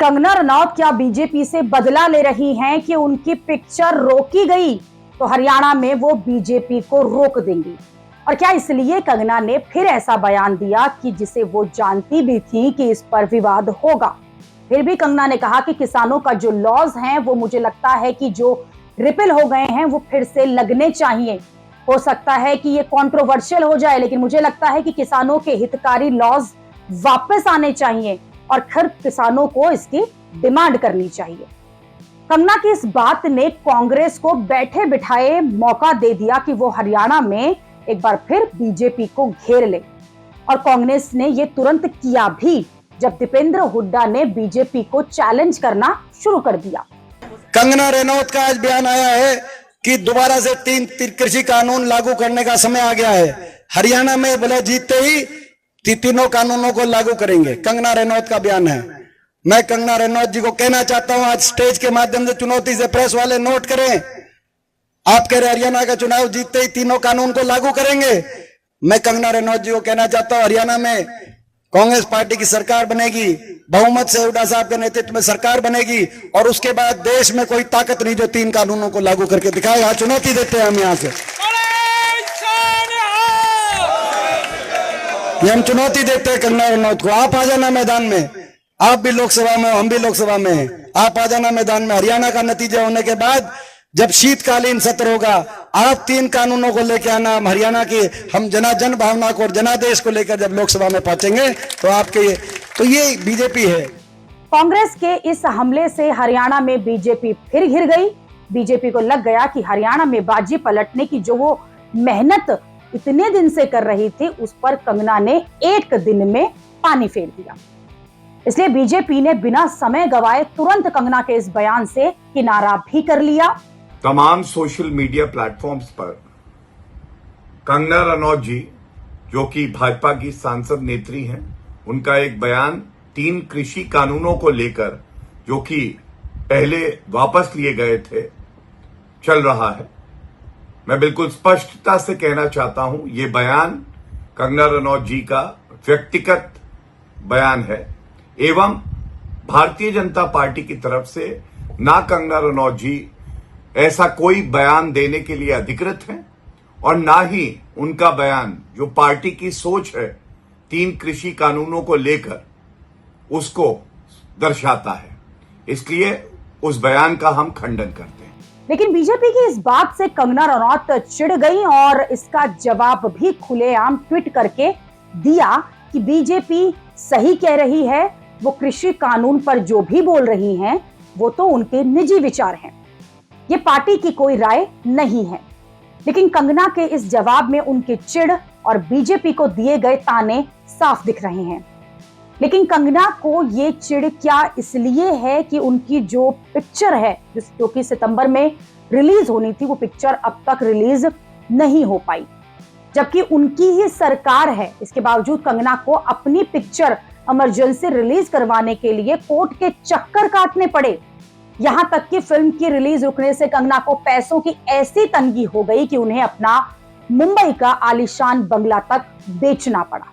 कंगना रनौत क्या बीजेपी से बदला ले रही हैं कि उनकी पिक्चर रोकी गई तो हरियाणा में वो बीजेपी को रोक देंगी? और क्या इसलिए कंगना ने फिर ऐसा बयान दिया कि जिसे वो जानती भी थी कि इस पर विवाद होगा? फिर भी कंगना ने कहा कि किसानों का जो लॉज हैं वो मुझे लगता है कि जो रिपील हो गए हैं वो फिर से लगने चाहिए। हो सकता है कि ये कंट्रोवर्शियल हो जाए, लेकिन मुझे लगता है कि किसानों के हितकारी लॉज वापस आने चाहिए और फिर किसानों को इसकी डिमांड करनी चाहिए। कंगना की इस बात ने कांग्रेस को बैठे बिठाए मौका दे दिया कि वो हरियाणा में एक बार फिर बीजेपी को घेर ले, और कांग्रेस ने ये तुरंत किया भी जब दीपेंद्र हुड्डा ने बीजेपी को चैलेंज करना शुरू कर दिया। कंगना रनौत का आज बयान आया है कि दोबारा से तीन कृषि कानून लागू करने का समय आ गया है। हरियाणा में बोले जीतते ही तीनों कानूनों को लागू करेंगे। कंगना रनौत का बयान है। मैं कंगना रनौत जी को कहना चाहता हूं, आज स्टेज के माध्यम से चुनौती से प्रेस वाले नोट करें, आप कह रहे हरियाणा का चुनाव जीतते ही तीनों कानून को लागू करेंगे। मैं कंगना रनौत जी को कहना चाहता हूं, हरियाणा में कांग्रेस पार्टी की सरकार बनेगी, बहुमत से हुड्डा साहब के नेतृत्व में सरकार बनेगी, और उसके बाद देश में कोई ताकत नहीं जो तीन कानूनों को लागू करके दिखाएगा। चुनौती देते हैं हम यहां से, ये हम चुनौती देते हैं कंगना रनौत को। आप आ जाना मैदान में, आप भी लोकसभा में हो, हम भी लोकसभा में हैं, आप आ जाना मैदान में। हरियाणा का नतीजा होने के बाद जब शीतकालीन सत्र होगा, आप तीन कानूनों को लेकर आना। हम हरियाणा की हम जन भावना को और जनादेश को लेकर जब लोकसभा में पहुंचेंगे तो आपके तो ये बीजेपी है। कांग्रेस के इस हमले से हरियाणा में बीजेपी फिर घिर गई। बीजेपी को लग गया कि हरियाणा में बाजी पलटने की जो वो मेहनत इतने दिन से कर रही थी उस पर कंगना ने एक दिन में पानी फेर दिया। इसलिए बीजेपी ने बिना समय गवाए तुरंत कंगना के इस बयान से किनारा भी कर लिया। तमाम सोशल मीडिया प्लेटफॉर्म्स पर कंगना रनौत जी, जो कि भाजपा की सांसद नेत्री हैं, उनका एक बयान तीन कृषि कानूनों को लेकर, जो कि पहले वापस लिए गए थे, चल रहा है। मैं बिल्कुल स्पष्टता से कहना चाहता हूं, ये बयान कंगना रनौत जी का व्यक्तिगत बयान है एवं भारतीय जनता पार्टी की तरफ से ना कंगना रनौत जी ऐसा कोई बयान देने के लिए अधिकृत हैं और ना ही उनका बयान जो पार्टी की सोच है तीन कृषि कानूनों को लेकर उसको दर्शाता है। इसलिए उस बयान का हम खंडन करते हैं। लेकिन बीजेपी की इस बात से कंगना रनौत चिढ़ गई और इसका जवाब भी खुलेआम ट्वीट करके दिया कि बीजेपी सही कह रही है। वो कृषि कानून पर जो भी बोल रही हैं वो तो उनके निजी विचार हैं, ये पार्टी की कोई राय नहीं है। लेकिन कंगना के इस जवाब में उनकी चिढ़ और बीजेपी को दिए गए ताने साफ दिख रहे हैं। लेकिन कंगना को ये चिढ़ क्या इसलिए है कि उनकी जो पिक्चर है जो कि सितंबर में रिलीज होनी थी, वो पिक्चर अब तक रिलीज नहीं हो पाई, जबकि उनकी ही सरकार है। इसके बावजूद कंगना को अपनी पिक्चर इमरजेंसी रिलीज करवाने के लिए कोर्ट के चक्कर काटने पड़े। यहां तक कि फिल्म की रिलीज रुकने से कंगना को पैसों की ऐसी तंगी हो गई कि उन्हें अपना मुंबई का आलीशान बंगला तक बेचना पड़ा।